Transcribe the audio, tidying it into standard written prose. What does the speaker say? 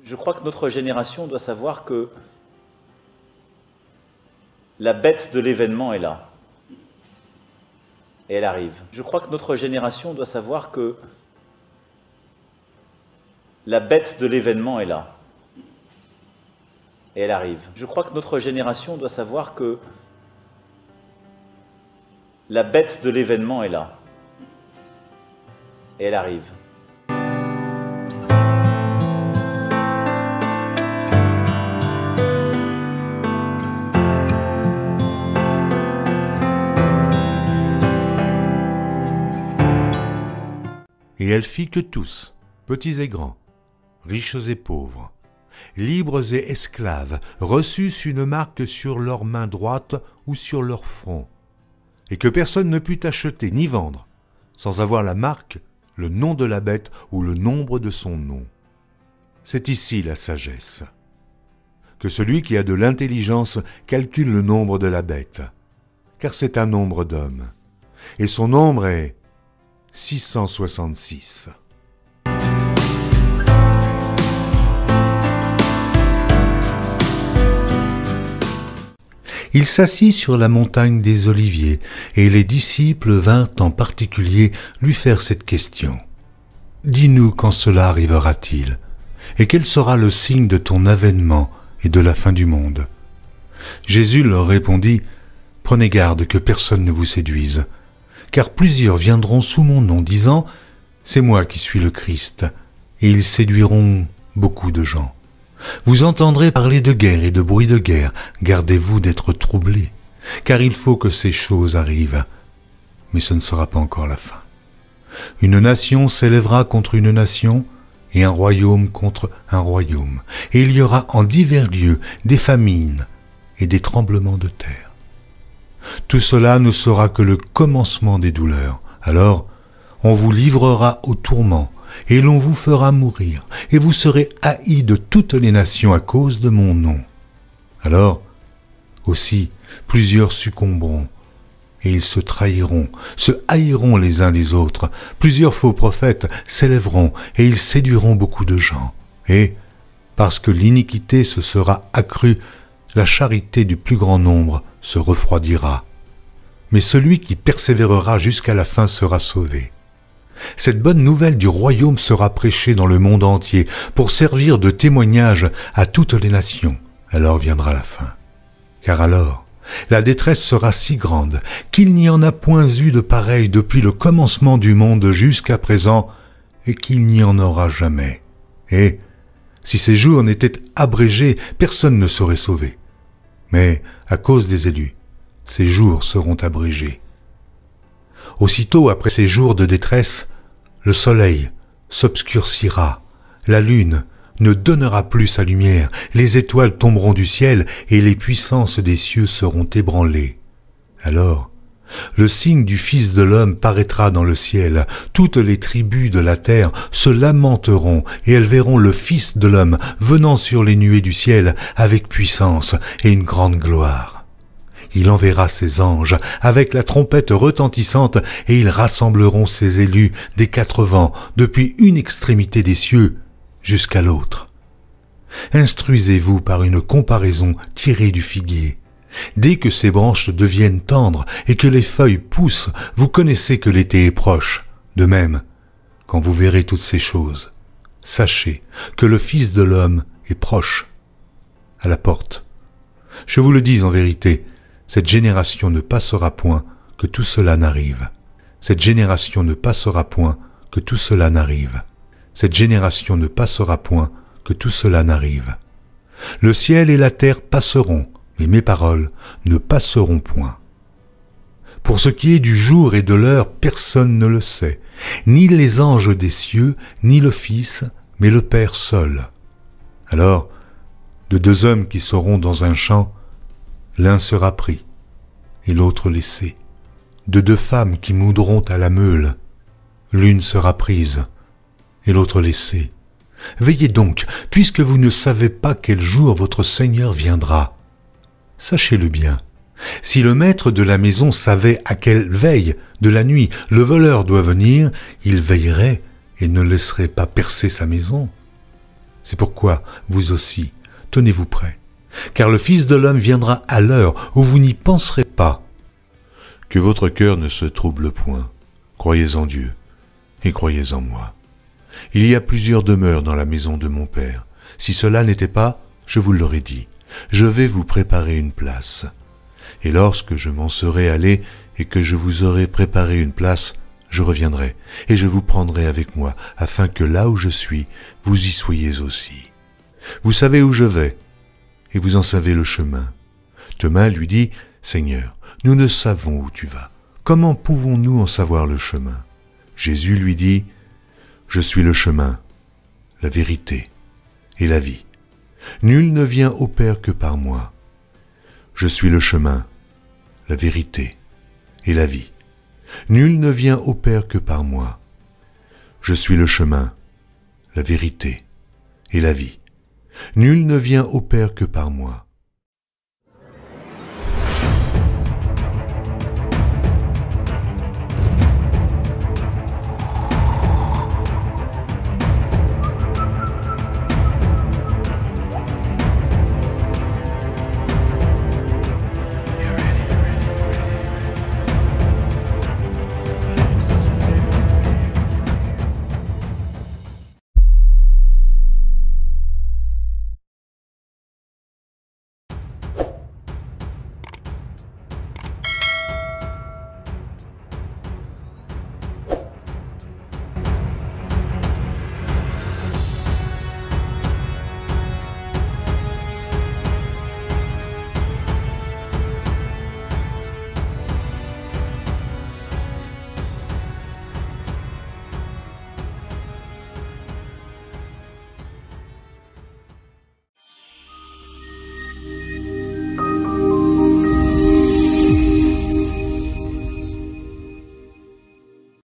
Je crois que notre génération doit savoir que la bête de l'événement est là. Et elle arrive. Je crois que notre génération doit savoir que la bête de l'événement est là. Et elle arrive. Je crois que notre génération doit savoir que la bête de l'événement est là. Et elle arrive. Et elle fit que tous, petits et grands, riches et pauvres, libres et esclaves, reçussent une marque sur leur main droite ou sur leur front, et que personne ne put acheter ni vendre, sans avoir la marque, le nom de la bête ou le nombre de son nom. C'est ici la sagesse. Que celui qui a de l'intelligence calcule le nombre de la bête, car c'est un nombre d'hommes, et son nombre est 666. Il s'assit sur la montagne des Oliviers, et les disciples vinrent en particulier lui faire cette question. « Dis-nous quand cela arrivera-t-il, et quel sera le signe de ton avènement et de la fin du monde ?» Jésus leur répondit, « Prenez garde que personne ne vous séduise, car plusieurs viendront sous mon nom, disant « C'est moi qui suis le Christ », et ils séduiront beaucoup de gens. Vous entendrez parler de guerre et de bruit de guerre, gardez-vous d'être troublés, car il faut que ces choses arrivent, mais ce ne sera pas encore la fin. Une nation s'élèvera contre une nation, et un royaume contre un royaume, et il y aura en divers lieux des famines et des tremblements de terre. Tout cela ne sera que le commencement des douleurs. Alors, on vous livrera au tourment, et l'on vous fera mourir, et vous serez haïs de toutes les nations à cause de mon nom. Alors, aussi, plusieurs succomberont, et ils se trahiront, se haïront les uns les autres. Plusieurs faux prophètes s'élèveront, et ils séduiront beaucoup de gens. Et, parce que l'iniquité se sera accrue, la charité du plus grand nombre se refroidira. Mais celui qui persévérera jusqu'à la fin sera sauvé. Cette bonne nouvelle du royaume sera prêchée dans le monde entier pour servir de témoignage à toutes les nations. Alors viendra la fin. Car alors, la détresse sera si grande qu'il n'y en a point eu de pareil depuis le commencement du monde jusqu'à présent et qu'il n'y en aura jamais. Et, si ces jours n'étaient abrégés, personne ne serait sauvé. Mais, à cause des élus, ces jours seront abrégés. Aussitôt après ces jours de détresse, le soleil s'obscurcira, la lune ne donnera plus sa lumière, les étoiles tomberont du ciel et les puissances des cieux seront ébranlées. Alors, le signe du Fils de l'homme paraîtra dans le ciel, toutes les tribus de la terre se lamenteront et elles verront le Fils de l'homme venant sur les nuées du ciel avec puissance et une grande gloire. Il enverra ses anges avec la trompette retentissante et ils rassembleront ses élus des quatre vents depuis une extrémité des cieux jusqu'à l'autre. Instruisez-vous par une comparaison tirée du figuier. Dès que ses branches deviennent tendres et que les feuilles poussent, vous connaissez que l'été est proche. De même, quand vous verrez toutes ces choses, sachez que le Fils de l'homme est proche, à la porte. Je vous le dis en vérité, cette génération ne passera point que tout cela n'arrive. Cette génération ne passera point que tout cela n'arrive. Cette génération ne passera point que tout cela n'arrive. Le ciel et la terre passeront, mais mes paroles ne passeront point. Pour ce qui est du jour et de l'heure, personne ne le sait, ni les anges des cieux, ni le Fils, mais le Père seul. Alors, de deux hommes qui seront dans un champ, l'un sera pris et l'autre laissé. De deux femmes qui moudront à la meule, l'une sera prise et l'autre laissée. Veillez donc, puisque vous ne savez pas quel jour votre Seigneur viendra. Sachez-le bien, si le maître de la maison savait à quelle veille de la nuit le voleur doit venir, il veillerait et ne laisserait pas percer sa maison. C'est pourquoi, vous aussi, tenez-vous prêts, car le Fils de l'homme viendra à l'heure où vous n'y penserez pas. Que votre cœur ne se trouble point. Croyez en Dieu et croyez en moi. Il y a plusieurs demeures dans la maison de mon Père. Si cela n'était pas, je vous l'aurais dit. Je vais vous préparer une place. Et lorsque je m'en serai allé et que je vous aurai préparé une place, je reviendrai et je vous prendrai avec moi, afin que là où je suis, vous y soyez aussi. Vous savez où je vais, et vous en savez le chemin. Thomas lui dit, « Seigneur, nous ne savons où tu vas. Comment pouvons-nous en savoir le chemin ?» Jésus lui dit, « Je suis le chemin, la vérité et la vie. Nul ne vient au Père que par moi. Je suis le chemin, la vérité et la vie. Nul ne vient au Père que par moi. Je suis le chemin, la vérité et la vie. Nul ne vient au Père que par moi.